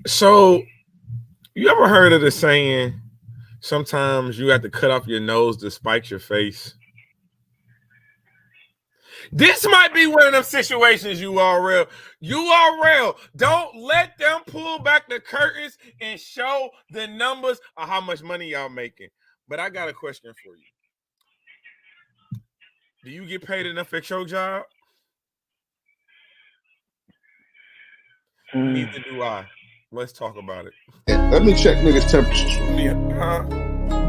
So you ever heard of the saying? Sometimes you have to cut off your nose to spite your face. This might be one of them situations, URL. URL, don't let them pull back the curtains and show the numbers of how much money y'all making. But I got a question for you. Do you get paid enough at your job? Neither do I. Let's talk about it. Let me check niggas' temperatures.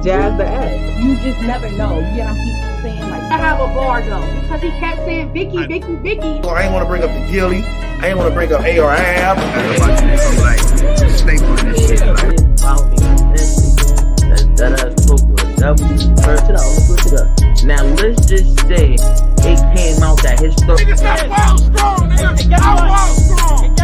Jazz the ass. You just never know. You get on keep saying like I have a bar though because he kept saying Vicky. I ain't want to bring up the Gilly. I ain't want to bring up ARAB. Like, stay on this shit. Now let's just say it came out that his story. Nigga, stop wild strong, nigga. I'm wild strong.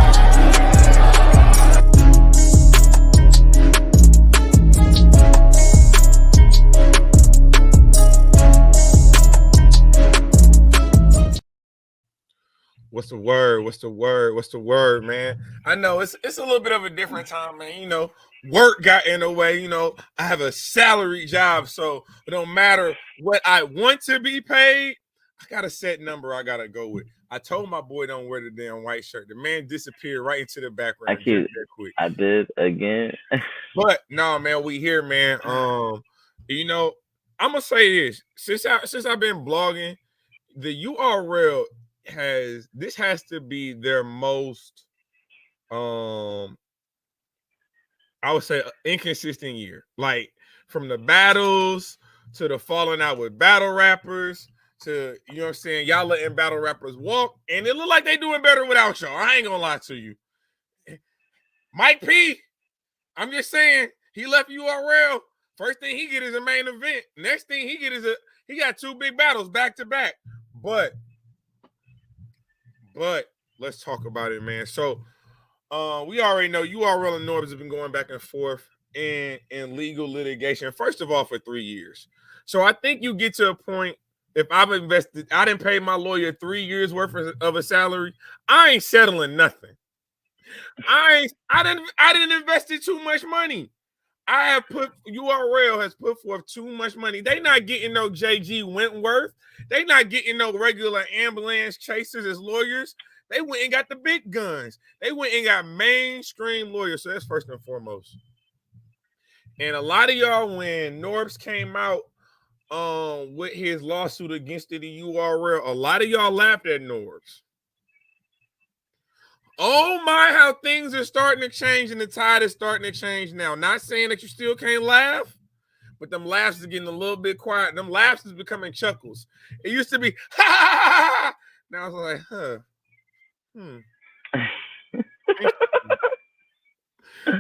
What's the word? What's the word? What's the word, man? I know it's a little bit of a different time, man. You know, work got in the way. You know, I have a salary job, so it don't matter what I want to be paid. I got a set number I gotta go with. I told my boy don't wear the damn white shirt. The man disappeared right into the background. Quick. I did again. But no, man, we here, man. You know, I'm gonna say this since I've been blogging, the URL has to be their most I would say inconsistent year. Like from the battles to the falling out with battle rappers to, you know what I'm saying, y'all letting battle rappers walk, and it look like they doing better without y'all. I ain't gonna lie to you. Mike P, I'm just saying, he left URL. First thing he get is a main event. Next thing he get is he got 2 big battles back to back. But let's talk about it, man. So we already know URL and Norbs have been going back and forth in legal litigation, first of all, for 3 years. So I think you get to a point, if I've invested, I didn't pay my lawyer 3 years worth of a salary, I ain't settling nothing. I didn't invest too much money. URL has put forth too much money. They not getting no JG Wentworth. They not getting no regular ambulance chasers as lawyers. They went and got the big guns. They went and got mainstream lawyers. So that's first and foremost. And a lot of y'all, when Norbs came out with his lawsuit against the URL, a lot of y'all laughed at Norbs. Oh my, how things are starting to change, and the tide is starting to change now. Not saying that you still can't laugh, but them laughs are getting a little bit quiet. Them laughs is becoming chuckles. It used to be ha ha ha ha. Now it's like,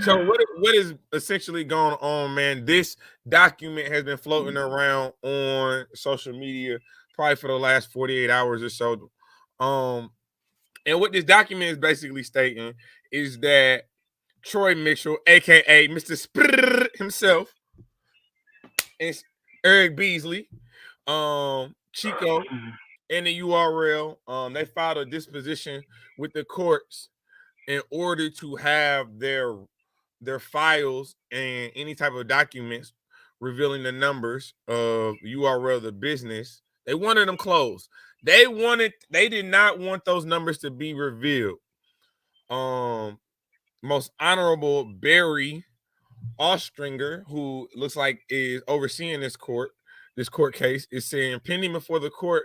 So what is essentially going on, man? This document has been floating around on social media probably for the last 48 hours or so. And what this document is basically stating is that Troy Mitchell, aka Mr. Sprrr himself, and Eric Beasley, Chico, and the URL, they filed a disposition with the courts in order to have their files and any type of documents revealing the numbers of URL, the business. They wanted them closed. They did not want those numbers to be revealed. Most honorable Barry Ostringer, who looks like is overseeing this court case, is saying pending before the court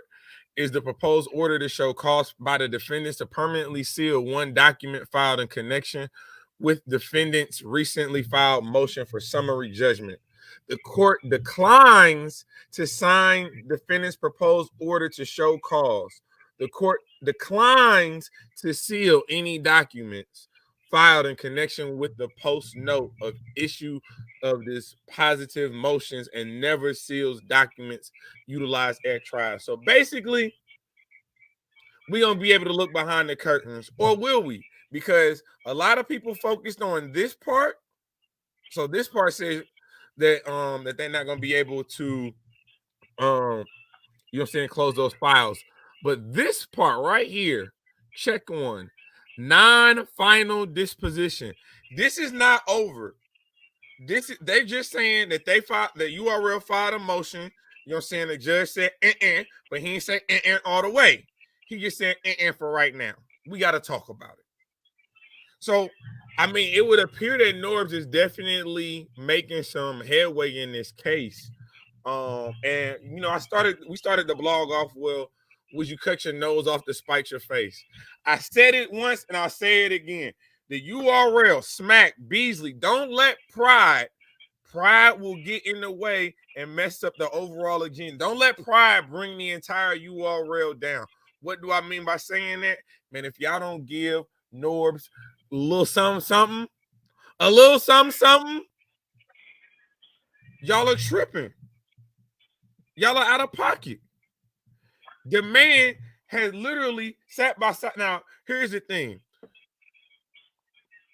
is the proposed order to show cause by the defendants to permanently seal one document filed in connection with defendants' recently filed motion for summary judgment. The court declines to sign defendant's proposed order to show cause. The court declines to seal any documents filed in connection with the post note of issue of this positive motions and never seals documents utilized at trial. So basically, we're going to be able to look behind the curtains, or will we? Because a lot of people focused on this part. So this part says that that they're not going to be able to close those files. But this part right here, check on Non-final disposition. This is not over. They're just saying that they filed that URL filed a motion. You know what I'm saying? The judge said but he ain't say all the way. He just said for right now. We got to talk about it. So, I mean, it would appear that Norbs is definitely making some headway in this case. And you know, we started the blog off, well, would you cut your nose off to spite your face? I said it once and I'll say it again. The URL smack Beasley. Don't let pride will get in the way and mess up the overall agenda. Don't let pride bring the entire URL down. What do I mean by saying that? Man, if y'all don't give Norbs a little something, y'all are tripping. Y'all are out of pocket. The man has literally sat by side. Now, here's the thing.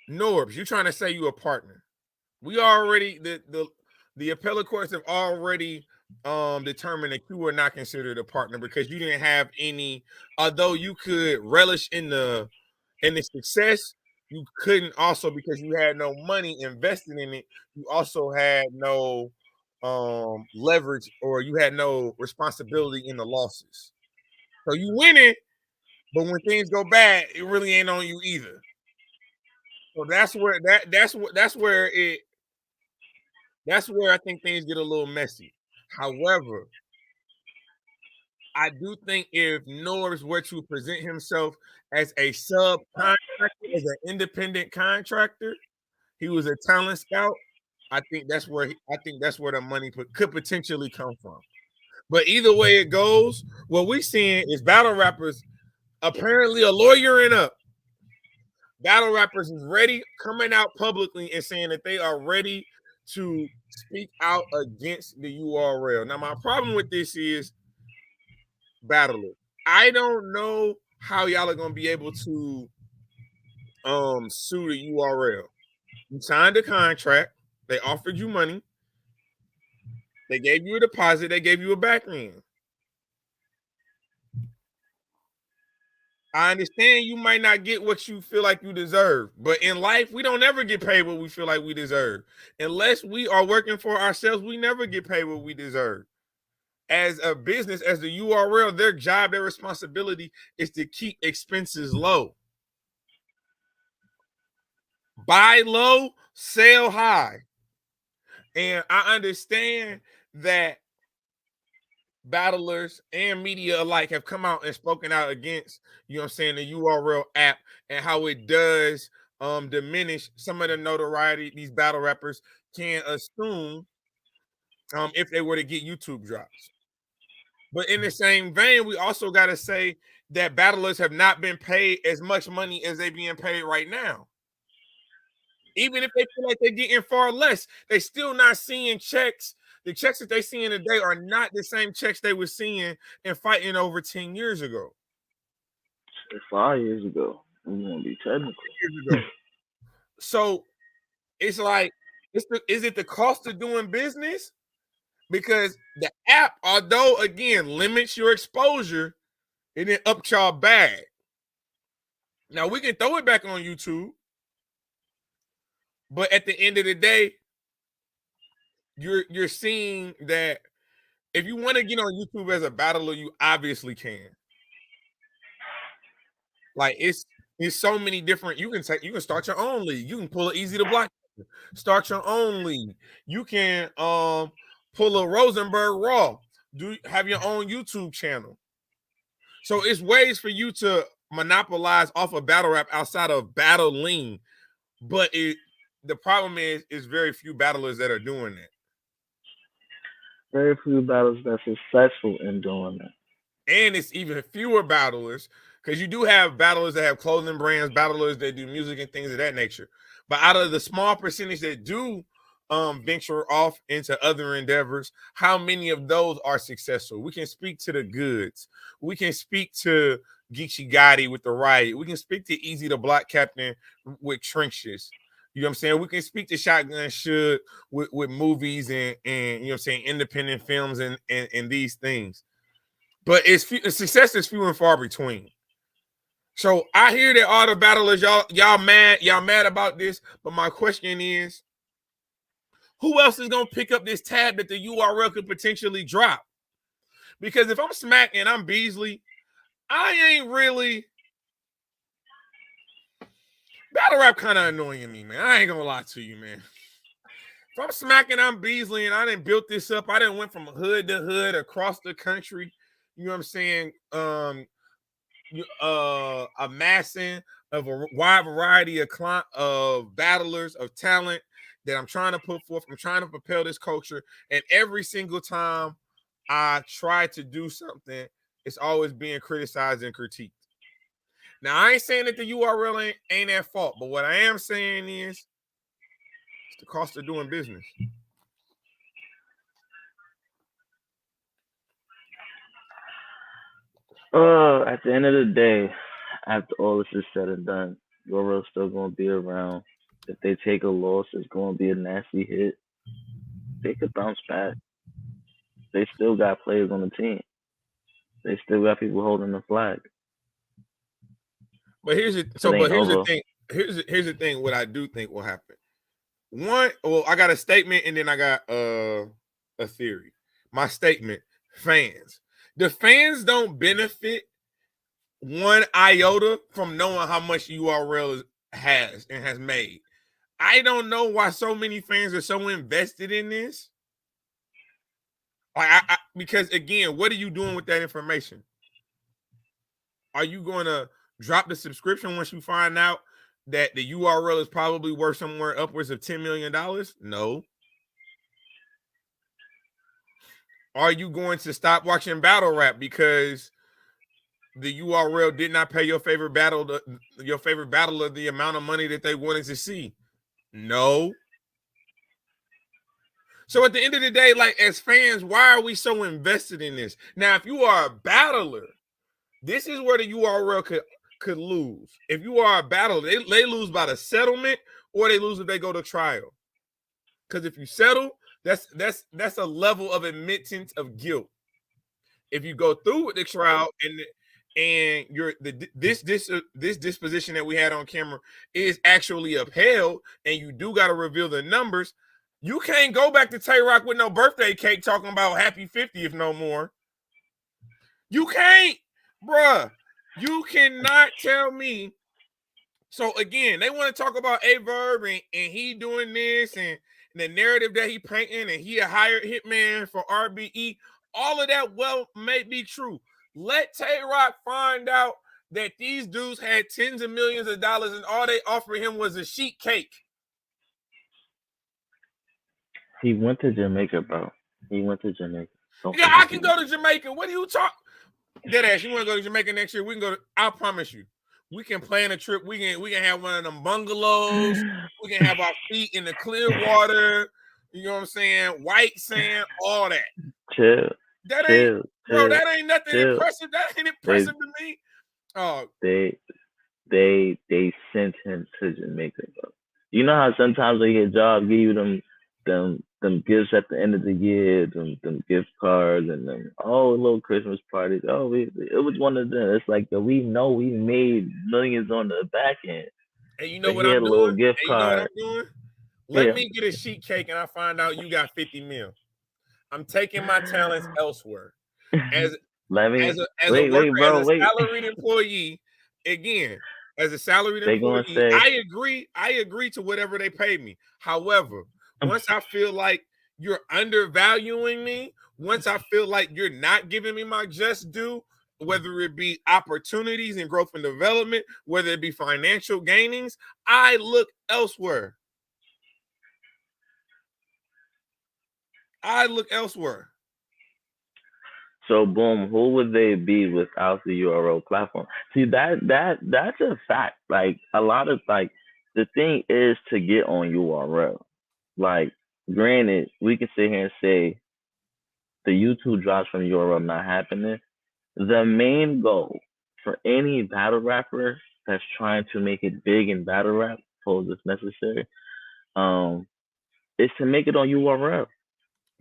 Norbs, you trying to say you a partner. We already, the appellate courts have already determined that you were not considered a partner because you didn't have any, although you could relish in the success, you couldn't also, because you had no money invested in it, you also had no leverage, or you had no responsibility in the losses. So you winning, but when things go bad, it really ain't on you either. So that's where I think things get a little messy. However, I do think if Norris were to present himself as a subcontractor, as an independent contractor, he was a talent scout. I think that's where the money could potentially come from. But either way it goes, what we're seeing is battle rappers apparently a lawyering up. Battle rappers is ready, coming out publicly and saying that they are ready to speak out against the URL. Now, my problem with this is battlers. I don't know how y'all are gonna be able to sue the URL. You signed a contract, they offered you money, they gave you a deposit, they gave you a back end. I understand you might not get what you feel like you deserve, but in life, we don't ever get paid what we feel like we deserve. Unless we are working for ourselves, we never get paid what we deserve. As a business, as the URL, their job, their responsibility is to keep expenses low. Buy low, sell high. And I understand that battlers and media alike have come out and spoken out against, you know what I'm saying, the URL app and how it does diminish some of the notoriety these battle rappers can assume if they were to get YouTube drops. But in the same vein, we also got to say that battlers have not been paid as much money as they being paid right now. Even if they feel like they're getting far less, they still not seeing checks. The checks that they seeing today are not the same checks they were seeing and fighting over 10 years ago. 5 years ago. We won't be technical. So it's like, is it the cost of doing business? Because the app, although again limits your exposure, it didn't up y'all bag. Now we can throw it back on YouTube, but at the end of the day, you're seeing that if you want to get on YouTube as a battler, you obviously can. Like it's so many different. You can start your own league. You can pull an Easy to Block. Start your own league. You can pull a Rosenberg Raw. Have your own YouTube channel. So it's ways for you to monopolize off of battle rap outside of battling. But the problem is very few battlers that are doing that. Very few battlers that are successful in doing that. And it's even fewer battlers because you do have battlers that have clothing brands, battlers that do music and things of that nature. But out of the small percentage that do venture off into other endeavors, how many of those are successful? We can speak to the Goods. We can speak to Geechee Gotti with the Riot. We can speak to Easy the Block Captain with Trenches. You know what I'm saying? We can speak to Shotgun Should with movies and you know what I'm saying, independent films and these things. But success is few and far between. So I hear that all the battlers, y'all mad about this, but my question is, who else is gonna pick up this tab that the URL could potentially drop? Because if I'm Smack and I'm Beasley, I ain't really battle rap kind of annoying me, man. I ain't gonna lie to you, man. If I'm Smack and I'm Beasley and I didn't built this up, I didn't went from hood to hood across the country. You know what I'm saying? Amassing of a wide variety of battlers, of talent that I'm trying to put forth. I'm trying to propel this culture. And every single time I try to do something, it's always being criticized and critiqued. Now, I ain't saying that the URL ain't at fault, but what I am saying is it's the cost of doing business. At the end of the day, after all this is said and done, URL's still gonna be around. If they take a loss, it's gonna be a nasty hit. They could bounce back. They still got players on the team. They still got people holding the flag. But here's the thing. Here's the thing. What I do think will happen. One, well, I got a statement and then I got a theory. My statement: fans. The fans don't benefit one iota from knowing how much URL has and has made. I don't know why so many fans are so invested in this. Because again, what are you doing with that information? Are you going to drop the subscription once you find out that the URL is probably worth somewhere upwards of $10 million? No. Are you going to stop watching battle rap because the URL did not pay your favorite battler the amount of money that they wanted to see? No. So at the end of the day, like as fans, why are we so invested in this? Now, if you are a battler, this is where the URL could lose. If you are a battler, they lose by the settlement or they lose if they go to trial. Because if you settle, that's a level of admittance of guilt. If you go through with the trial and this disposition that we had on camera is actually upheld, and you do got to reveal the numbers, you can't go back to Tay-Rock with no birthday cake talking about happy 50th no more. You can't, bruh. You cannot tell me. So again, they want to talk about Verb and he doing this and the narrative that he painting and he a hired hitman for RBE. All of that may be true. Let Tay-Rock find out that these dudes had tens of millions of dollars and all they offered him was a sheet cake. He went to Jamaica, bro. He went to Jamaica. Yeah, I can go to Jamaica. What do you talk? Deadass, you want to go to Jamaica next year? We can go. I promise you. We can plan a trip. We can have one of them bungalows. We can have our feet in the clear water. You know what I'm saying? White sand, all that. Chill. That chill, ain't, bro. chill, that ain't nothing chill. impressive. That ain't impressive to me. Oh, they sent him to Jamaica, bro. You know how sometimes they get jobs, give you them gifts at the end of the year, them gift cards, and then little Christmas parties. It was one of them. It's like we know we made millions on the back end. And you know what I'm doing? Gift and you know what card. I'm doing? Let me get a sheet cake and I find out you got 50 mil. I'm taking my talents elsewhere. As a salaried employee, again, as a salaried employee, I agree to whatever they pay me. However, once I feel like you're undervaluing me, once I feel like you're not giving me my just due, whether it be opportunities and growth and development, whether it be financial gainings, I look elsewhere. So boom, who would they be without the URL platform? See that's a fact. Like a lot of the thing is to get on URL. Like granted, we can sit here and say the YouTube drops from URL not happening. The main goal for any battle rapper that's trying to make it big in battle rap, suppose it's necessary, is to make it on URL.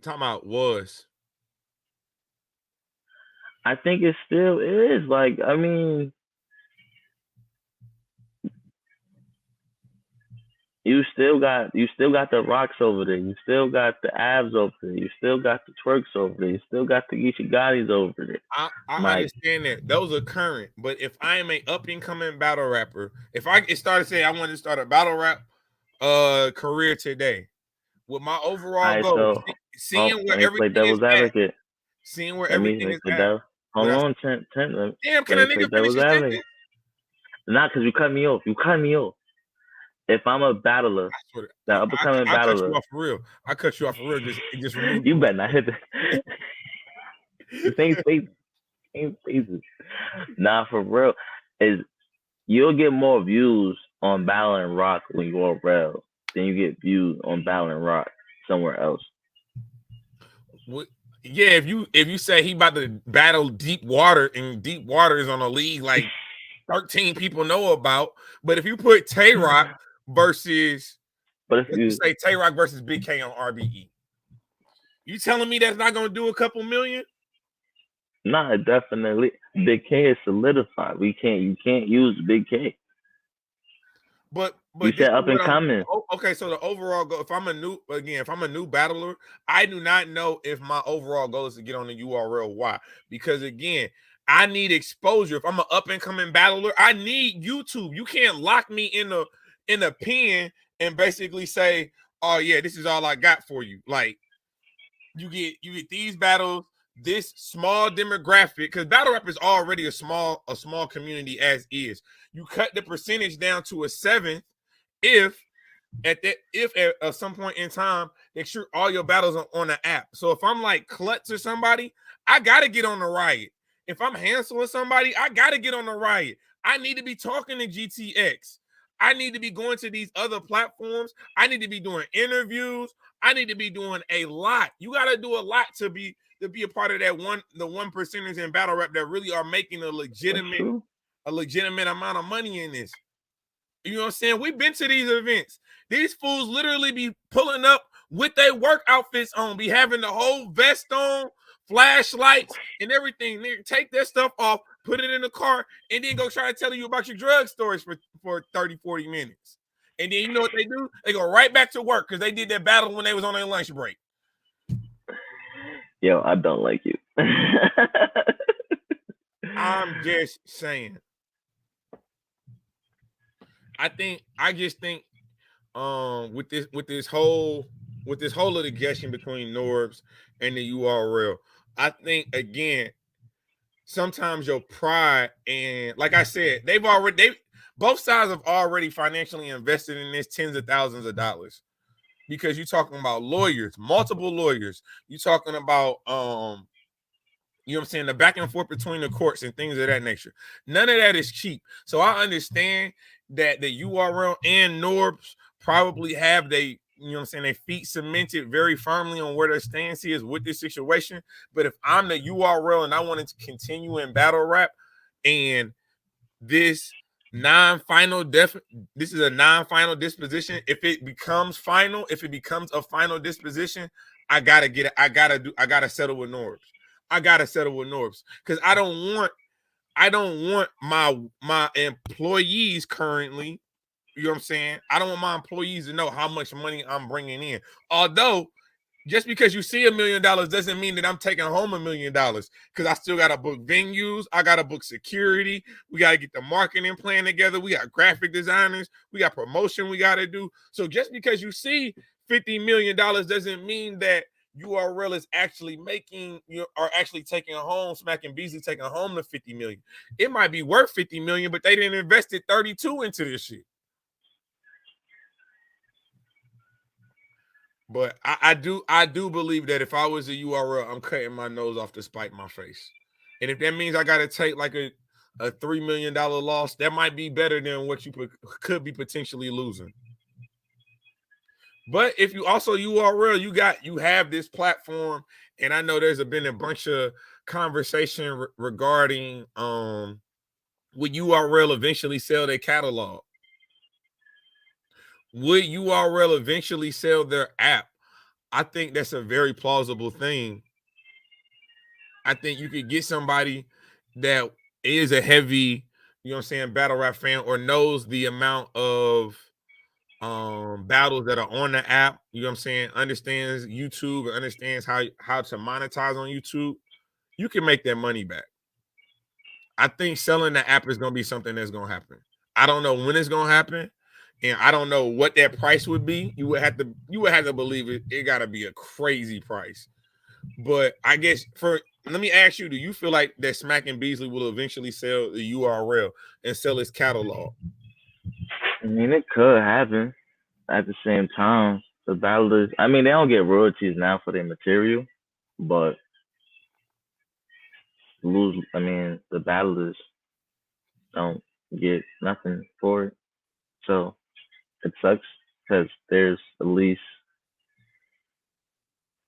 Talking about was. I think it still is. Like, I mean, You still got the rocks over there. You still got the abs over there. You still got the twerks over there. You still got the Ichigatis over there. I Like, understand that those are current, but if I am a up and coming battle rapper, if I get started saying I want to start a battle rap career today, with my overall alright, goal, so seeing where let me play everything is devil's at, advocate. seeing where Let me everything is play at. devil. Hold on, Trent. Damn, can Let a me play nigga finish devil's his advocate. sentence? Not because you cut me off. You cut me off. If I'm a battler, the up and coming I cut you battler, off for real. I cut you off for real. Just remove. you better not hit the same spaces. Nah, for real. Is you'll get more views on battling rock when you are real than you get views on battling rock somewhere else. Yeah, if you say he about to battle Deep Water, and Deep Water is on a league like 13 people know about, but if you put Tay Rock versus, but if you say Tay Rock versus Big K on RBE, you telling me that's not gonna do a couple million? nah, definitely Big K is solidified. You can't use Big K. But you this said is up and what coming. okay, so the overall goal, if I'm a new battler, I do not know if my overall goal is to get on the URL. Why? Because again, I need exposure. If I'm an up and coming battler, I need YouTube. You can't lock me in a pen and basically say, "Oh yeah, this is all I got for you." Like you get these battles, this small demographic, because battle rap is already a small community as is. You cut the percentage down to a seventh if at some point in time they shoot all your battles on the app. So if I'm like Klutz or somebody, I gotta get on the Riot. If I'm Hansel or somebody, I gotta get on the Riot. I need to be talking to GTX. I need to be going to these other platforms. I need to be doing interviews. I need to be doing a lot. You gotta do a lot to be a part of that the 1%ers in battle rap that really are making a legitimate amount of money in this. You know what I'm saying? We've been to these events. These fools literally be pulling up with their work outfits on, be having the whole vest on, flashlights, and everything. They take their stuff off, put it in the car, and then go try to tell you about your drug stories for 30, 40 minutes. And then you know what they do? They go right back to work because they did their battle when they was on their lunch break. Yo, I don't like you. I'm just saying. I just think with this whole litigation between Norbs and the URL, I think again, sometimes your pride, and like I said, both sides have already financially invested in this tens of thousands of dollars, because you're talking about lawyers, multiple lawyers. You're talking about you know what I'm saying, the back and forth between the courts and things of that nature. None of that is cheap. So I understand that the URL and Norbs probably have you know what I'm saying, their feet cemented very firmly on where their stance is with this situation. But if I'm the URL and I wanted to continue in battle rap, and this is a non-final disposition. If it becomes a final disposition, I gotta settle with Norbs. I gotta settle with Norbs because I don't want my employees currently. You know what I'm saying? I don't want my employees to know how much money I'm bringing in. Although, just because you see $1 million doesn't mean that I'm taking home $1 million, because I still got to book venues. I got to book security. We got to get the marketing plan together. We got graphic designers. We got promotion we got to do. So just because you see $50 million doesn't mean that URL is actually actually taking home, Smacking Beasley taking home the 50 million. It might be worth 50 million, but they didn't invest 32 into this shit. But I do believe that if I was a URL, I'm cutting my nose off to spite my face. And if that means I got to take like a $3 million loss, that might be better than what you could be potentially losing. But if you also URL, you have this platform, and I know there's been a bunch of conversation regarding would URL eventually sell their catalog? Would URL eventually sell their app? I think that's a very plausible thing. I think you could get somebody that is a heavy, you know what I'm saying, battle rap fan, or knows the amount of battles that are on the app, you know what I'm saying, understands YouTube and understands how to monetize on YouTube, you can make that money back. I think selling the app is going to be something that's going to happen. I don't know when it's going to happen, and I don't know what that price would be. You would have to believe it got to be a crazy price. But I guess let me ask you, do you feel like that Smack and Beasley will eventually sell the URL and sell its catalog? I mean, it could happen. At the same time, the battlers, I mean, they don't get royalties now for their material, but the battlers don't get nothing for it. So it sucks because there's at least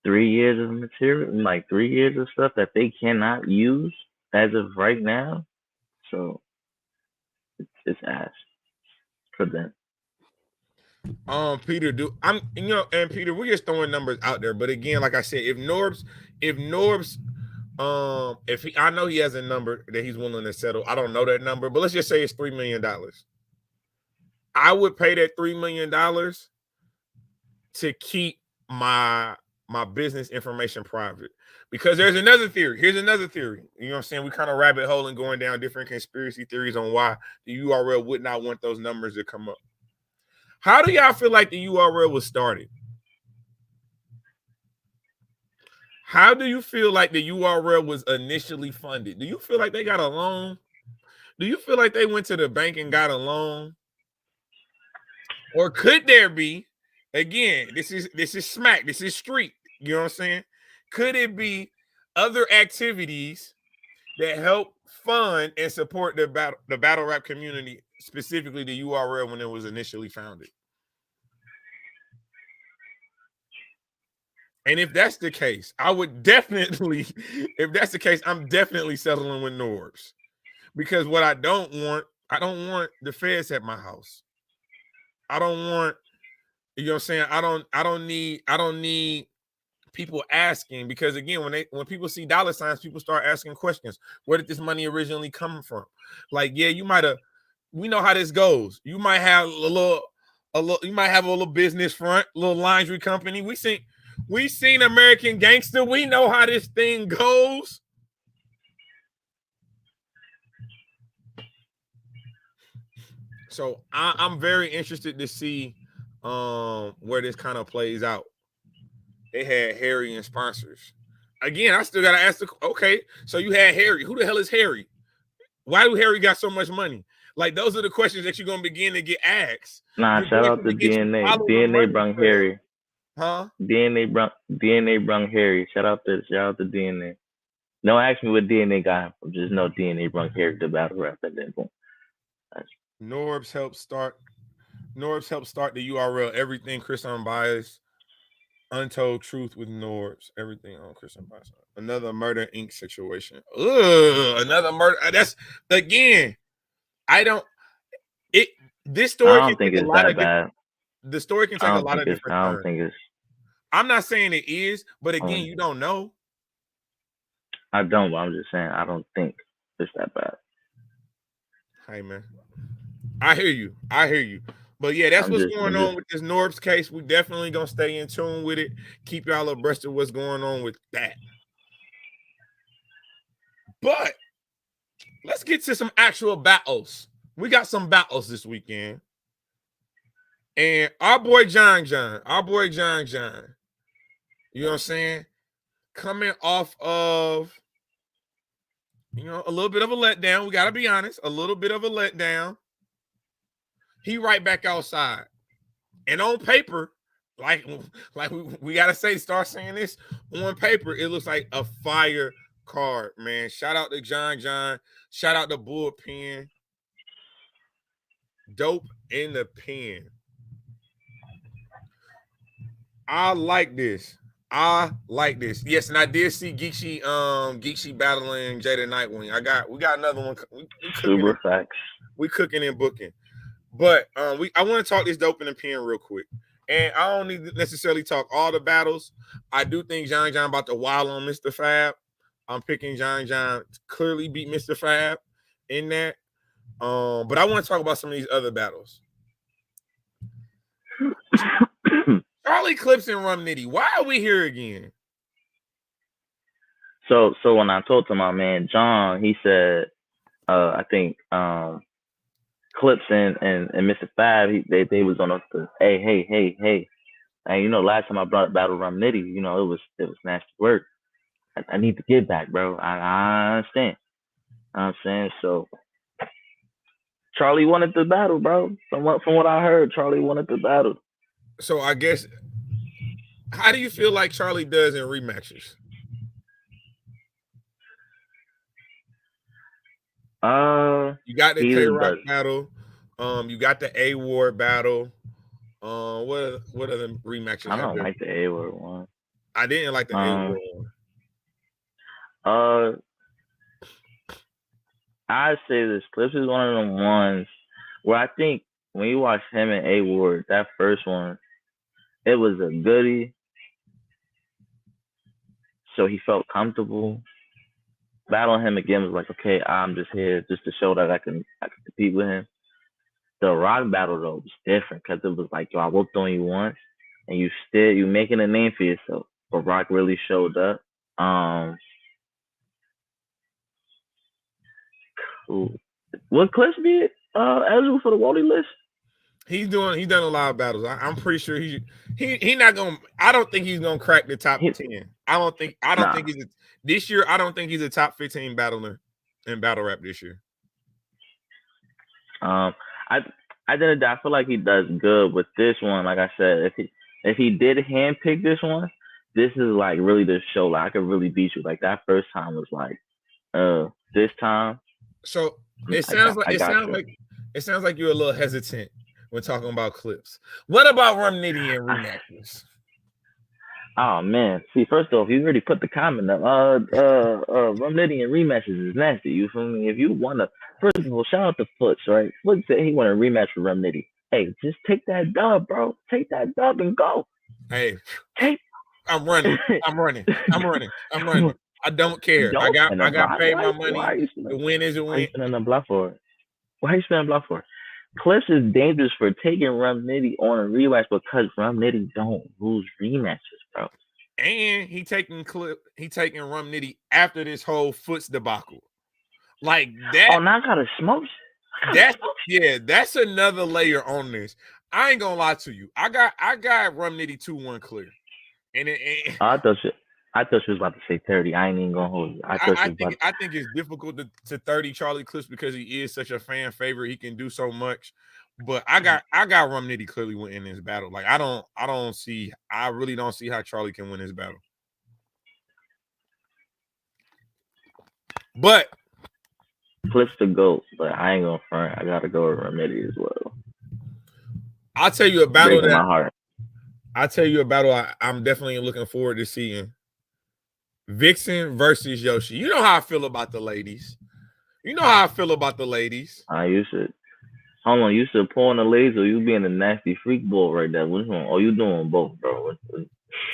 3 years of material, like 3 years of stuff that they cannot use as of right now. So it's ass for them. Peter, and Peter, we're just throwing numbers out there. But again, like I said, if Norbs, I know he has a number that he's willing to settle. I don't know that number, but let's just say it's $3 million. I would pay that $3 million to keep my business information private. Because there's another theory. Here's another theory. You know what I'm saying? We kind of rabbit hole and going down different conspiracy theories on why the URL would not want those numbers to come up. How do y'all feel like the URL was started? How do you feel like the URL was initially funded? Do you feel like they got a loan? Do you feel like they went to the bank and got a loan? Or could there be, again, this is smack, this is street, you know what I'm saying? Could it be other activities that help fund and support the battle rap community, specifically the URL when it was initially founded? And if that's the case, I'm definitely settling with Norbs. Because what I don't want the feds at my house. I don't want, you know what I'm saying? I don't need people asking, because again, when people see dollar signs, people start asking questions. Where did this money originally come from? Like, yeah, we know how this goes. You might have a little business front, a little lingerie company. We seen American Gangster. We know how this thing goes. So I'm very interested to see where this kind of plays out. They had Harry and sponsors. Again, I still gotta ask okay, so you had Harry. Who the hell is Harry? Why do Harry got so much money? Like, those are the questions that you're gonna begin to get asked. Nah, shout out to DNA. DNA brung Harry. Huh? DNA brung Harry. Shout out to DNA. Don't ask me what DNA got him from. Just know DNA brung Harry to battle rap at that point. Norbs helped start the URL. Everything Chris Unbiased. Untold Truth with Norbs. Everything on Chris Unbiased. Another Murder Inc. situation. Another murder. That's, again, this story I don't think it's that bad. The story can take a lot of different turns. I don't think it's. I'm not saying it is, but again, you don't know. I don't, but I'm just saying I don't think it's that bad. Hey, man. I hear you. But yeah, that's what's going on with this Norbs case. We definitely gonna stay in tune with it. Keep y'all abreast of what's going on with that. But let's get to some actual battles. We got some battles this weekend. And our boy John, you know what I'm saying? Coming off of, a little bit of a letdown. We got to be honest, a little bit of a letdown. He right back outside. And on paper, like we got to start saying this, on paper, it looks like a fire card, man. Shout out to John. Shout out to Bullpen. Dope in the pen. I like this. Yes, and I did see Geeksy battling Jada Nightwing. We got another one. Super facts. We cooking and booking. But I want to talk this dope in the pen real quick. And I don't need to necessarily talk all the battles. I do think John about to wild on Mr. Fab. I'm picking John to clearly beat Mr. Fab in that. But I want to talk about some of these other battles. Charlie Clips and Rum Nitty. Why are we here again? So when I talked to my man John, he said, I think Clips and Mr. Fab, they was on the hey. And you know, last time I brought Battle Rum Nitty, you know, it was nasty work. I need to get back, bro. I understand. I'm saying, so Charlie wanted the battle, bro. From what I heard, Charlie wanted the battle. So I guess, how do you feel like Charlie does in rematches? You got the K-Rock battle. You got the A-Ward battle. What other rematches? I don't like the A-Ward one. I didn't like the A-Ward one. I say this. Clips is one of them ones where I think when you watch him and A-Ward, that first one, it was a goodie. So he felt comfortable. Battling him again was like, okay, I'm just here just to show that I can compete with him. The Rock battle though was different because it was like, yo, I whooped on you once, and you making a name for yourself. But Rock really showed up. Would Clips be eligible for the Wally list? He's done a lot of battles. I'm pretty sure he not gonna. I don't think he's gonna crack the top 10. I don't think he's this year. I don't think he's a top 15 battler in battle rap this year. I feel like he does good with this one. Like I said, if he did handpick this one, this is like really the show. Like I could really beat you. Like that first time was like, this time. So it sounds like you're a little hesitant when talking about Clips. What about Rum Nitty and rematches? Oh man, see, first off, you already put the comment up. Rum Nitty and rematches is nasty. You feel me? If you want to, first of all, shout out to Foots, right? Foots said he want a rematch with Rum Nitty. Hey, just take that dub, bro. Take that dub and go. Hey, I'm running. I don't care. I got paid my money. The win is a win. Why you spending a block for it? Why you spending a block for it? Clips is dangerous for taking Rum Nitty on a rematch because Rum Nitty don't lose rematches, bro. And he taking Rum Nitty after this whole Foots debacle. Like that. Oh, now I gotta smoke. That's another layer on this. I ain't gonna lie to you. I got Rum Nitty 2-1 clear. And I thought she was about to say 30. I ain't even gonna hold you. I think it's difficult to 30 Charlie Clips because he is such a fan favorite. He can do so much. But I got Rum Nitty clearly winning this battle. Like I really don't see how Charlie can win this battle. But Clips the GOAT, but I ain't gonna front. I gotta go with Rum Nitty as well. I'll tell you a battle my heart. I'll tell you a battle I'm definitely looking forward to seeing. Vixen versus Yoshi. You know how I feel about the ladies. You should. Hold on, you should pull on the ladies or you being a nasty freak bull right there. Which one? Oh, you doing both, bro.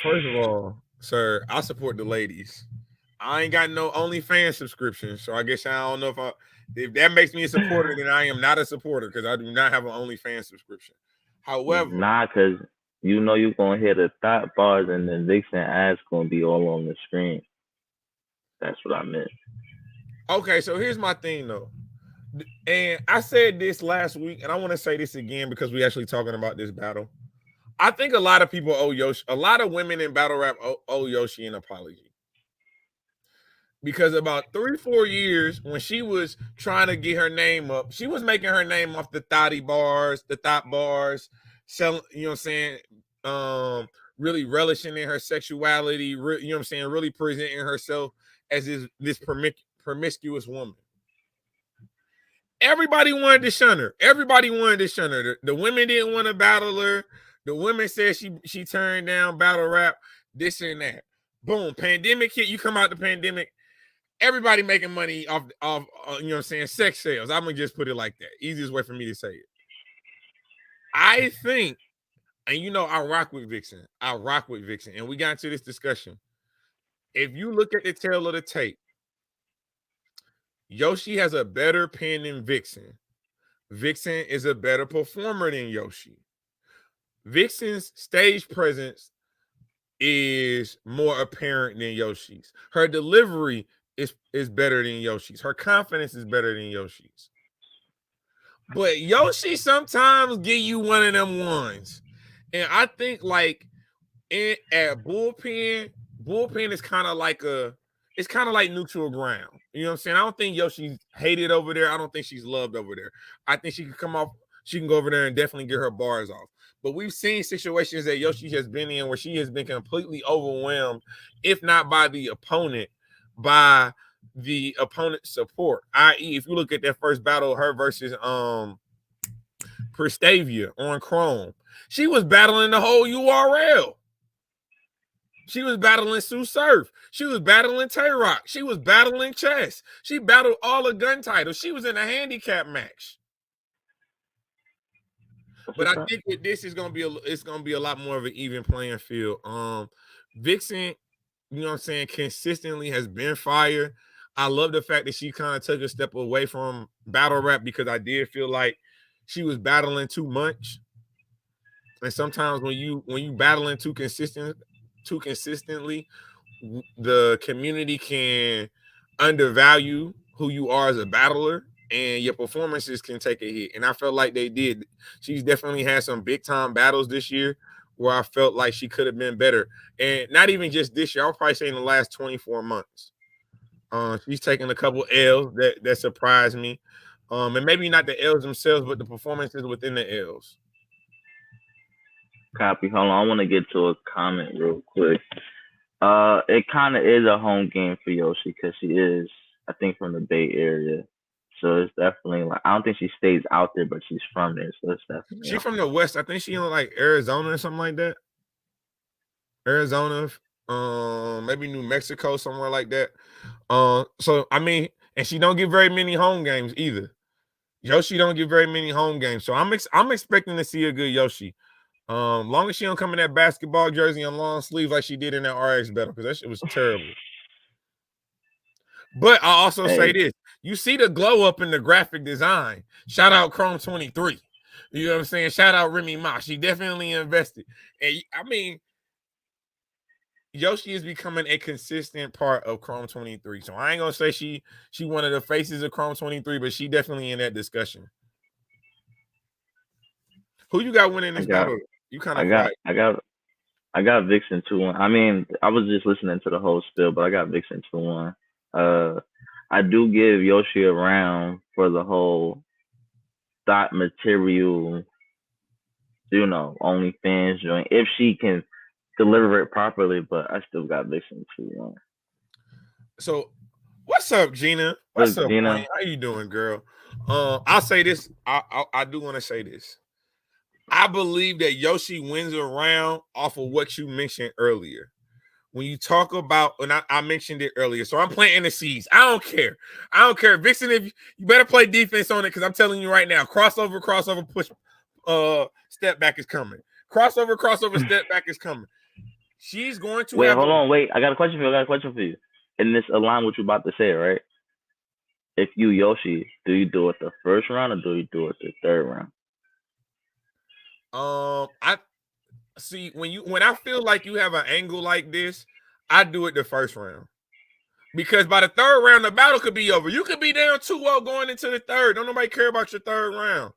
First of all, sir, I support the ladies. I ain't got no OnlyFans subscription, so I guess I don't know if that makes me a supporter, then I am not a supporter because I do not have an OnlyFans subscription. However, because you know you're gonna hear the thought bars and then Vixen ass gonna be all on the screen. That's what I meant. Okay, so here's my thing though. And I said this last week, and I want to say this again because we're actually talking about this battle. I think a lot of people owe Yoshi, a lot of women in battle rap owe Yoshi an apology. Because about 3-4 years, when she was trying to get her name up, she was making her name off the thought bars, selling, you know what I'm saying? Really relishing in her sexuality, you know what I'm saying? Really presenting herself as this promiscuous woman. Everybody wanted to shun her. The women didn't want to battle her. The women said she turned down battle rap, this and that. Boom, pandemic hit. You come out the pandemic. Everybody making money off you know what I'm saying, sex sales. I'm gonna just put it like that. Easiest way for me to say it. I think, and you know, I rock with Vixen, and we got into this discussion. If you look at the tail of the tape, Yoshi has a better pen than Vixen. Vixen is a better performer than Yoshi. Vixen's stage presence is more apparent than Yoshi's. Her delivery is better than Yoshi's. Her confidence is better than Yoshi's. But Yoshi sometimes give you one of them ones. And I think like at bullpen is kind of like it's kind of like neutral ground. You know what I'm saying? I don't think Yoshi's hated over there. I don't think she's loved over there. I think she can go over there and definitely get her bars off. But we've seen situations that Yoshi has been in where she has been completely overwhelmed, if not by the opponent, by the opponent's support. I.e., if you look at that first battle, her versus Prestavia on Chrome, she was battling the whole URL. She was battling Sue Surf. She was battling Tay-Rock. She was battling Chess. She battled all the gun titles. She was in a handicap match. But I think that this is gonna be a lot more of an even playing field. Vixen, you know what I'm saying, consistently has been fire. I love the fact that she kind of took a step away from battle rap because I did feel like she was battling too much. And sometimes when you battling too consistently, the community can undervalue who you are as a battler, and your performances can take a hit. And I felt like they did. She's definitely had some big time battles this year where I felt like she could have been better. And not even just this year, I'll probably say in the last 24 months. She's taken a couple L's that surprised me. And maybe not the L's themselves, but the performances within the L's. Copy. Hold on. I want to get to a comment real quick. It kind of is a home game for Yoshi because she is, I think, from the Bay Area. So it's definitely like, I don't think she stays out there, but she's from there. So it's definitely. She's from the West. I think she in like Arizona or something like that. Arizona, maybe New Mexico, somewhere like that. So I mean, and she don't get very many home games either. Yoshi don't get very many home games. So I'm expecting to see a good Yoshi. Long as she don't come in that basketball jersey and long sleeves like she did in that RX battle, because that shit was terrible. But I also say this: you see the glow up in the graphic design. Shout out Chrome 23. You know what I'm saying? Shout out Remy Ma. She definitely invested. And I mean, Yoshi is becoming a consistent part of Chrome 23. So I ain't gonna say she one of the faces of Chrome 23, but she definitely in that discussion. Who you got winning this battle? You kind of I got Vixen 2-1. I mean, I was just listening to the whole spill, but I got Vixen 2-1. I do give Yoshi a round for the whole thought material, OnlyFans joint, if she can deliver it properly, but I still got Vixen 2-1. So, what's up, Gina? What's up, Gina? Wayne? How you doing, girl? I'll say this. I do want to say this. I believe that Yoshi wins a round off of what you mentioned earlier. When you talk about, and I mentioned it earlier, so I'm planting the seeds. I don't care. Vixen, if you better play defense on it, because I'm telling you right now, crossover, push, step back is coming. Crossover, step back is coming. She's going to hold on. I got a question for you. And this align what you're about to say, right? If you Yoshi, do you do it the first round or do you do it the third round? I see when I feel like you have an angle like this, I do it the first round. Because by the third round, the battle could be over. You could be down 2-0 going into the third. Don't nobody care about your third round.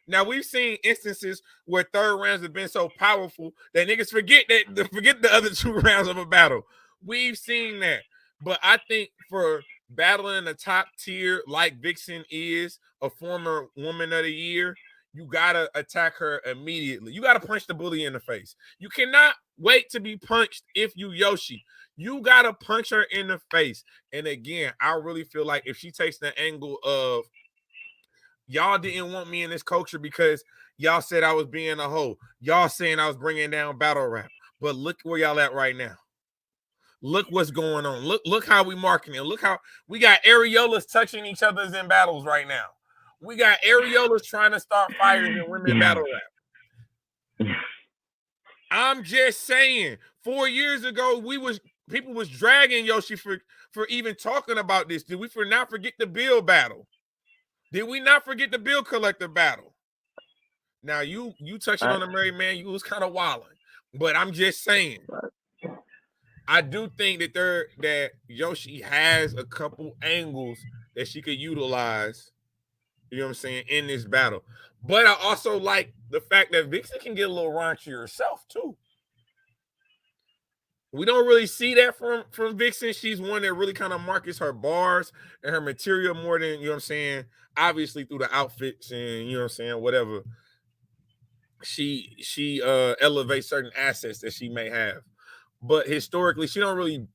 Now, we've seen instances where third rounds have been so powerful that niggas forget the other 2 rounds of a battle. We've seen that. But I think for battling a top tier like Vixen is, a former Woman of the Year, you got to attack her immediately. You got to punch the bully in the face. You cannot wait to be punched if you Yoshi. You got to punch her in the face. And again, I really feel like if she takes the angle of, y'all didn't want me in this culture because y'all said I was being a hoe. Y'all saying I was bringing down battle rap. But look where y'all at right now. Look what's going on. Look how we marketing. Look how we got areolas touching each other's in battles right now. We got areolas trying to start fires in women battle rap. I'm just saying, 4 years ago, people was dragging Yoshi for even talking about this. Did we not forget the Bill battle? Did we not forget the Bill Collector battle? Now you touching on the married man, you was kind of wilding, but I'm just saying. I do think that Yoshi has a couple angles that she could utilize. You know what I'm saying in this battle, but I also like the fact that Vixen can get a little raunchy herself too. We don't really see that from Vixen. She's one that really kind of markets her bars and her material more than, you know what I'm saying, obviously through the outfits and, you know what I'm saying, whatever. She elevates certain assets that she may have. But historically, she don't really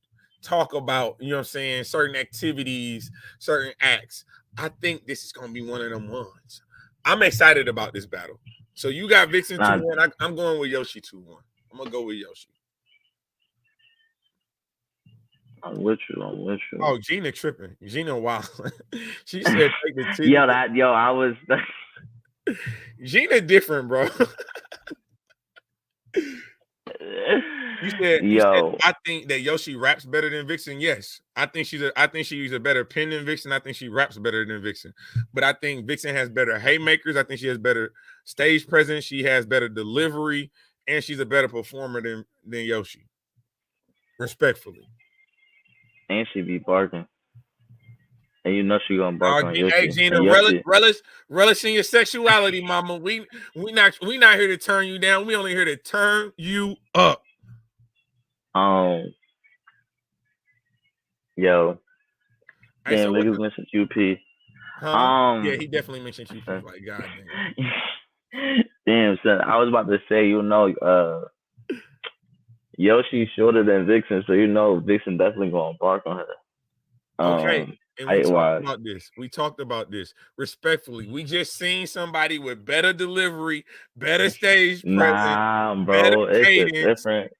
talk about, you know what I'm saying, certain activities, certain acts. I think this is gonna be one of them ones. I'm excited about this battle. So you got Vixen 2-1. I'm going with Yoshi 2-1. I'm gonna go with Yoshi. I'm with you. Oh, Gina tripping. Gina wild. She said take the titty. I was Gina different, bro. You said I think that Yoshi raps better than Vixen. Yes. I think she's a better pen than Vixen. I think she raps better than Vixen. But I think Vixen has better haymakers. I think she has better stage presence. She has better delivery, and she's a better performer than Yoshi. Respectfully. And she be barking. And you know she gonna bark on Yoshi. Hey Gina, relish in your sexuality, mama. We not here to turn you down. We only here to turn you up. Yo. Damn, niggas mentioned UP. Huh? Yeah, he definitely mentioned UP. Like, God damn. Damn, son. I was about to say, Yoshi's shorter than Vixen, so Vixen definitely gonna bark on her. Okay. And we talked about this. Respectfully, we just seen somebody with better delivery, better stage presence, bro, it's cadence. Different.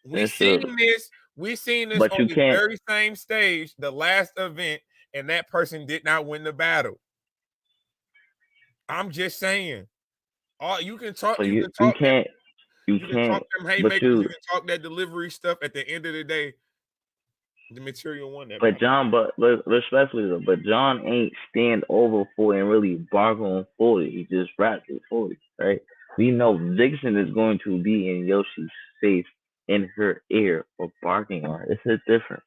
We seen this on the very same stage, the last event, and that person did not win the battle. I'm just saying. You can talk. You can talk them haymakers. You can talk that delivery stuff. At the end of the day, the material won that. But John, respectfully though, but John ain't stand over for and really bark on 40. He just raps at 40, right? We know Vixen is going to be in Yoshi's face, in her ear, for barking on her. It's a difference.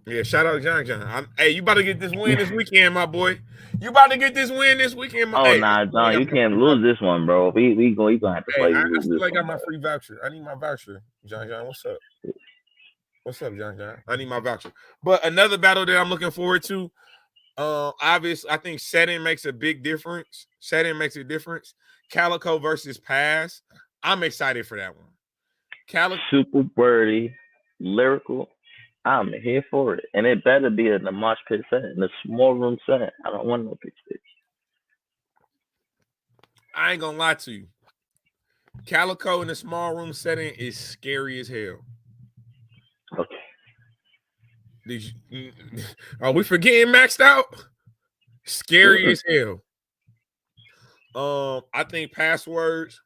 Yeah, shout out to John. Hey, you about to get this win this weekend, my boy. You about to get this win this weekend, my boy. Nah, John, you can't lose this one, bro. We gonna have to play. I still got my free voucher. I need my voucher. John, what's up? What's up, John? I need my voucher. But another battle that I'm looking forward to, obviously, I think setting makes a big difference. Setting makes a difference. Calico versus Pass. I'm excited for that one. Calico, super wordy, lyrical. I'm here for it. And it better be in the mosh pit setting, the small room setting. I don't want no big stage. I ain't gonna lie to you. Calico in the small room setting is scary as hell. Okay. Are we forgetting Maxed Out? Scary as hell. I think Passwords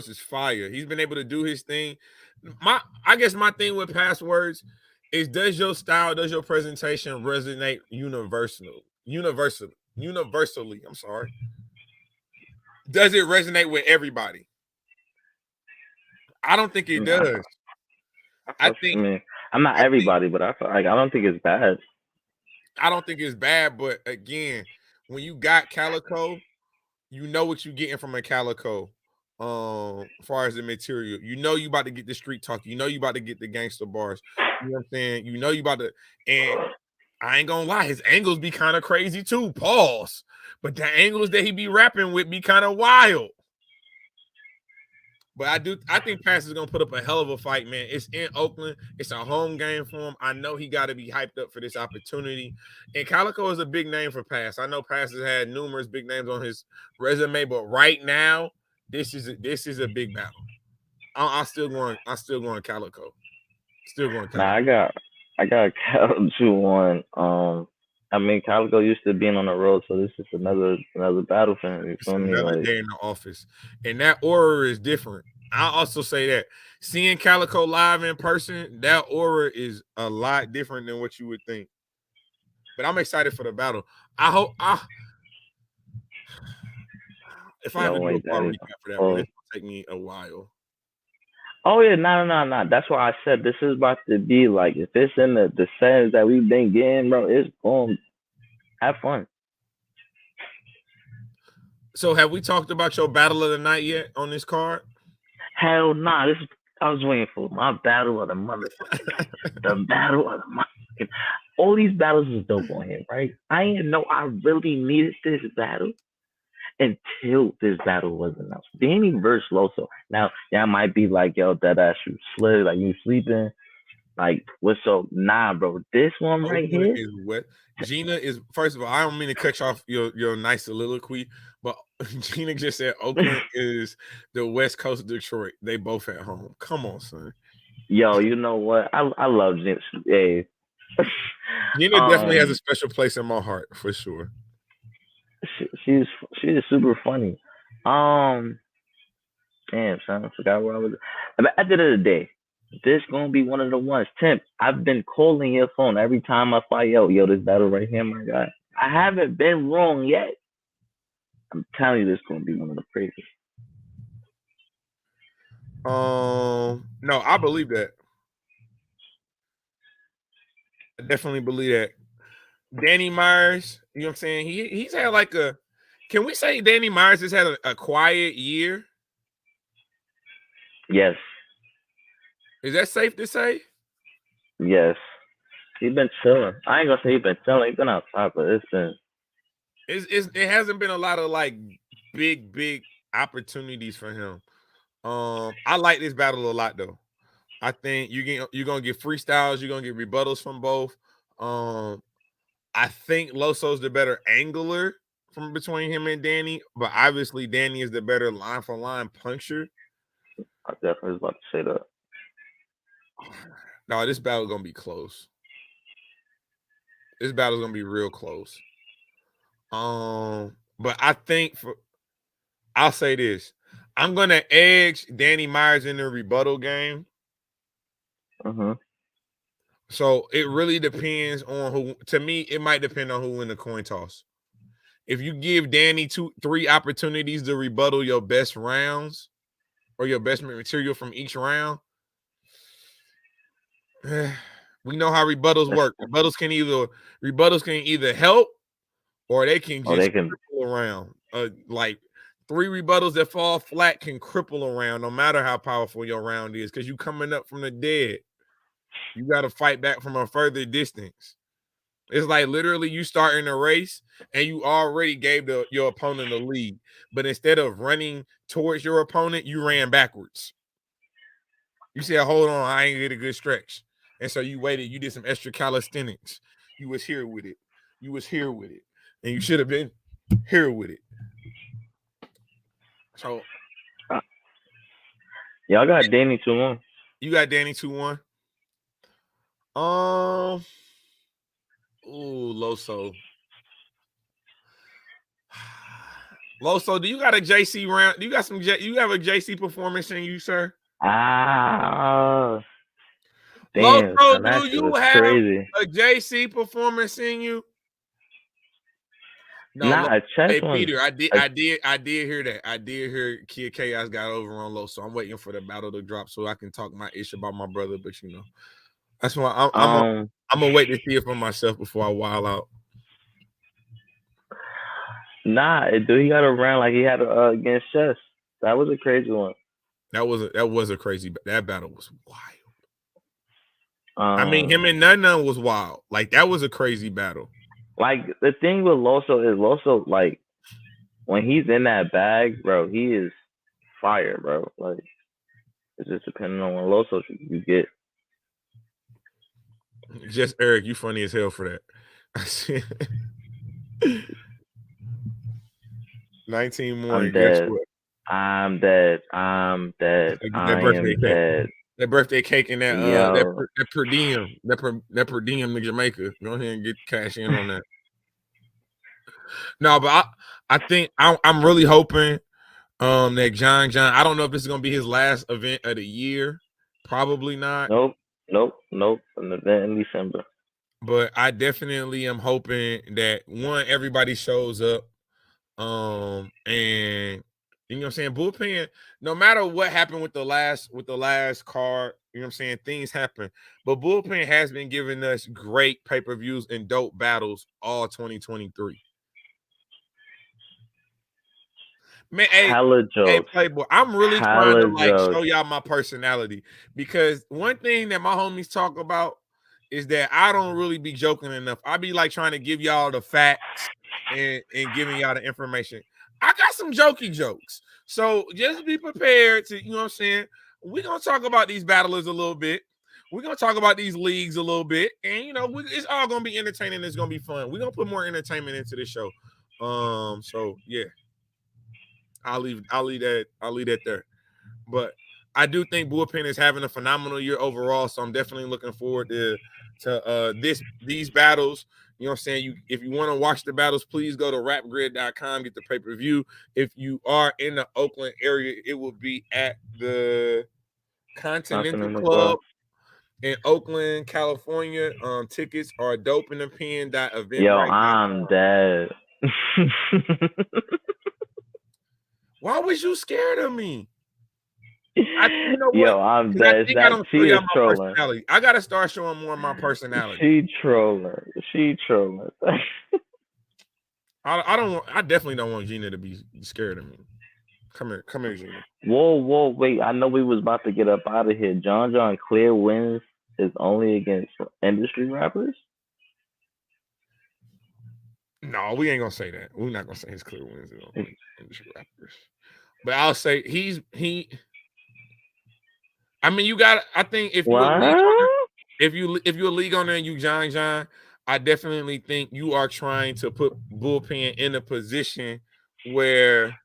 is fire. He's been able to do his thing. I guess my thing with Passwords is, does your style, does your presentation resonate universally? I'm sorry. Does it resonate with everybody? I don't think it does. I'm not everybody, but I don't think it's bad. I don't think it's bad, but again, when you got Calico, you know what you're getting from a Calico. As far as the material, you about to get the street talk, you about to get the gangster bars. You know what I'm saying? You about to, and I ain't gonna lie, his angles be kind of crazy too. Pause. But the angles that he be rapping with be kind of wild. But I think Pass is gonna put up a hell of a fight, man. It's in Oakland. It's a home game for him. I know he got to be hyped up for this opportunity. And Calico is a big name for Pass. I know Pass has had numerous big names on his resume, but right now, this is a big battle. I'm still going Calico. Still going Calico. Nah, I got Calico 2-1. I mean, Calico used to being on the road, so this is another battle for him. You feel me? Another day in the office, and that aura is different. I'll also say that seeing Calico live in person, that aura is a lot different than what you would think. But I'm excited for the battle. I hope if I have No to do way, a bar Danny. recap for that one, Oh, it's gonna take me a while. oh yeah, no. That's why I said this is about to be like if it's in the settings that we've been getting, bro. It's going to have fun. So have we talked about your battle of the night yet on this card? Hell nah. This I was waiting for my battle of the motherfucking the battle of the motherfucking. All these battles is dope on here, right? I didn't know I really needed this battle until this battle was announced. Danny versus Loso. Now, y'all might be like, yo, that ass you slid, like you sleeping. Like, what's so? Nah, bro. This one right Oakland here. is wet. Gina is, first of all, I don't mean to cut you off your nice soliloquy, but Gina just said Oakland is the West Coast of Detroit. They both at home. Come on, son. Yo, you know what? I love Gina. Hey. Gina definitely has a special place in my heart for sure. She's super funny. Damn, son, I forgot where I was. But at the end of the day, this gonna be one of the ones. Tim, I've been calling your phone every time I find out, yo, this battle right here, my guy. I haven't been wrong yet. I'm telling you, this gonna be one of the craziest. No, I believe that. I definitely believe that. Danny Myers, you know what I'm saying? He's had like a. Can we say Danny Myers has had a quiet year? Yes. Is that safe to say? Yes. He's been chilling. I ain't gonna say he's been chilling. He's been outside, but it's been. It hasn't been a lot of like big opportunities for him. I like this battle a lot though. I think you're gonna get freestyles, you're gonna get rebuttals from both. I think Loso's the better angler from between him and Danny, but obviously Danny is the better line for line puncher. I definitely was about to say that. No, this battle gonna be close. This battle's gonna be real close. But I think I'll say this. I'm gonna edge Danny Myers in the rebuttal game. So it really depends on who. To me, it might depend on who win the coin toss. If you give Danny 2-3 opportunities to rebuttal your best rounds or your best material from each round, we know how rebuttals work. Rebuttals can either help or they can just cripple around. Like 3 rebuttals that fall flat can cripple around no matter how powerful your round is because you coming up from the dead. You got to fight back from a further distance. It's like literally you starting a race and you already gave your opponent a lead. But instead of running towards your opponent, you ran backwards. You said, hold on, I ain't get a good stretch. And so you waited. You did some extra calisthenics. You was here with it. And you should have been here with it. So y'all got Danny 2-1. You got Danny 2-1. Loso. Loso, do you got a JC round? Do you got you have a JC performance in you, sir? Damn, Loso, do you have crazy. A JC performance in you? No, hey Peter, I did hear that. I did hear Kid Chaos got over on Loso. I'm waiting for the battle to drop so I can talk my ish about my brother, but you know. That's why I'm gonna wait to see it for myself before I wild out. Nah, dude, he got a round like he had against Chess. That was a crazy one. That was a crazy. That battle was wild. I mean, him and None was wild. Like that was a crazy battle. Like the thing with Loso, like when he's in that bag, bro, he is fire, bro. Like it's just depending on what Loso you get. Just Eric, you funny as hell for that. 19 more. Guess what? I'm dead. That birthday cake and that per diem to Jamaica. Go ahead and get cash in on that. No, but I think I'm really hoping that John. I don't know if this is gonna be his last event of the year. Probably not. Nope. An event in December. But I definitely am hoping that one, everybody shows up. And you know what I'm saying? Bullpen, no matter what happened with the last card, you know what I'm saying? Things happen. But Bullpen has been giving us great pay-per-views and dope battles all 2023. Man, Hella hey, jokes. Playboy, I'm really trying to Hella like jokes. show y'all my personality, because one thing that my homies talk about is that I don't really be joking enough. I be like trying to give y'all the facts and giving y'all the information. I got some jokey jokes, so just be prepared to, you know what I'm saying? We're gonna talk about these battlers a little bit. We're gonna talk about these leagues a little bit, and you know, it's all gonna be entertaining. It's gonna be fun. We're gonna put more entertainment into the show. So yeah. I'll leave that there. But I do think Bullpen is having a phenomenal year overall. So I'm definitely looking forward to these battles. You know what I'm saying? If you want to watch the battles, please go to rapgrid.com, get the pay-per-view. If you are in the Oakland area, it will be at the Continental Club in Oakland, California. Tickets are dopeinthepen.eventbrite.com. Yo, I'm dead. Why was you scared of me? You know what? Yo, I'm dead. I think I don't She show is y'all my trolling. personality. I gotta start showing more of my personality. She trolling. I definitely don't want Gina to be scared of me. Come here, Gina. Whoa, wait. I know we was about to get up out of here. John Clear wins is only against industry rappers? No, we ain't gonna say that. We're not gonna say his clear wins is only industry rappers. But I'll say I mean, you got. I think if you're a league owner, if you're a league owner and you John, I definitely think you are trying to put Bullpen in a position where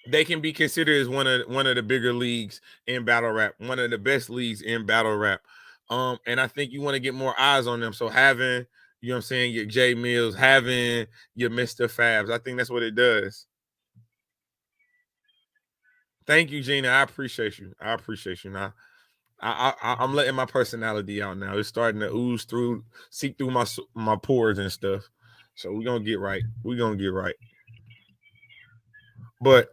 they can be considered as one of the bigger leagues in battle rap, one of the best leagues in battle rap. And I think you want to get more eyes on them. So having, you know what I'm saying, your J Mills, having your Mr. Fabs, I think that's what it does. Thank you, Gina. I appreciate you. Now, I'm letting my personality out now. It's starting to ooze through, seep through my pores and stuff. So we're gonna get right. But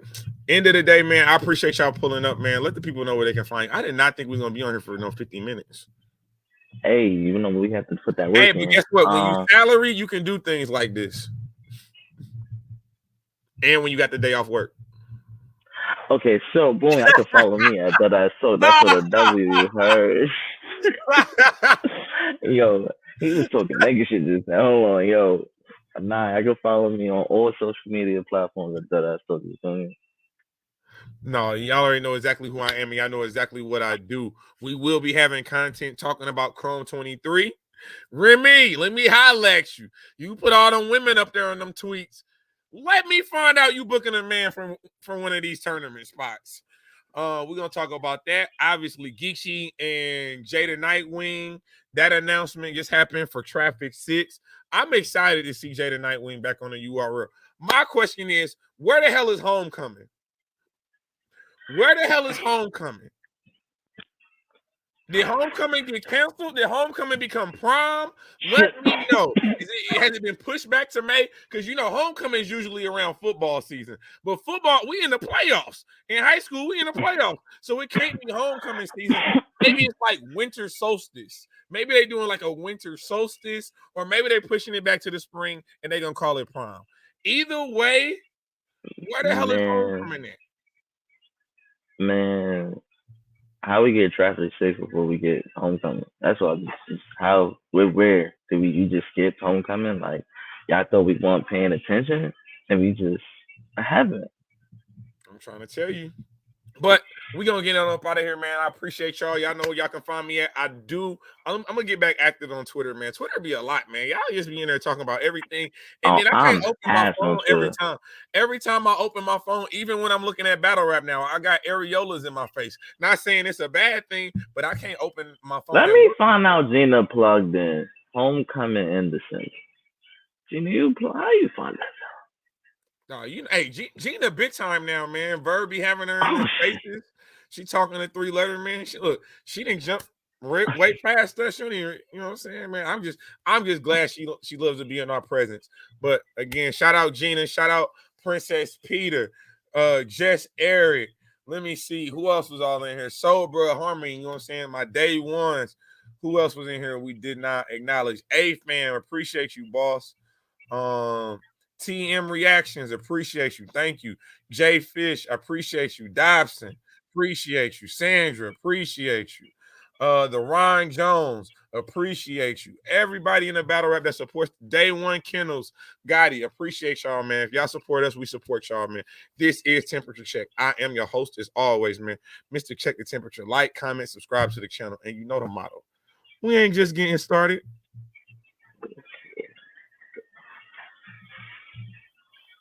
end of the day, man, I appreciate y'all pulling up, man. Let the people know where they can find you. I did not think we were gonna be on here for 50 minutes. Hey, you know we have to put that work in. Hey, but guess what? When you salary, you can do things like this. And when you got the day off work. Okay, so boom, I can follow me at that. So that's what a W heard. Yo, he was talking nigga shit just now. Hold on, yo. Nah, I can follow me on all social media platforms at that. So you feel me? No, y'all already know exactly who I am, and y'all know exactly what I do. We will be having content talking about Chrome 23. Remy, let me highlight you. You put all them women up there on them tweets. Let me find out you booking a man from one of these tournament spots. We're gonna talk about that. Obviously, Geeksy and Jada Nightwing. That announcement just happened for Traffic 6. I'm excited to see Jada Nightwing back on the URL. My question is, where the hell is Homecoming? Where the hell is Homecoming? Did Homecoming get canceled? Did Homecoming become prom? Let me know. Has it been pushed back to May? Because, you know, Homecoming is usually around football season. But football, we in the playoffs. In high school, we in the playoffs. So it can't be Homecoming season. Maybe it's like winter solstice. Maybe they're doing like a winter solstice. Or maybe they're pushing it back to the spring and they're going to call it prom. Either way, where the hell is Homecoming at? Man. How we get Traffic 6 before we get Homecoming? That's what how where did you just skip Homecoming? Like y'all thought we weren't paying attention and we just haven't. I'm trying to tell you. But we're gonna get on up out of here, man. I appreciate y'all. Y'all know where y'all can find me at. I'm gonna get back active on Twitter, man. Twitter be a lot, man. Y'all just be in there talking about everything. And then I can't open my phone every time. Every time I open my phone, even when I'm looking at battle rap now, I got areolas in my face. Not saying it's a bad thing, but I can't open my phone. Let me find out Gina plugged in. Homecoming in the sense. Gina, how you find that out? No, hey, Gina big time now, man. Verb be having her in her faces. She talking a 3-letter, man. She didn't jump. Way past us. She don't even, you know what I'm saying, man. I'm just glad she loves to be in our presence. But again, shout out Gina, shout out Princess Peter, Jess Eric. Let me see who else was all in here. Sober Harmony, you know what I'm saying? My day ones. Who else was in here we did not acknowledge? A-Fam, appreciate you, boss. TM Reactions, appreciate you. Thank you. Jay Fish, appreciate you. Dobson, appreciate you. Sandra, appreciate you. The Ron Jones, appreciate you. Everybody in the battle rap that supports Day One Kennels, Gotti, appreciate y'all, man. If y'all support us, we support y'all, man. This is Temperature Check. I am your host as always, man. Mr. Check the Temperature. Like, comment, subscribe to the channel, and you know the motto. We ain't just getting started.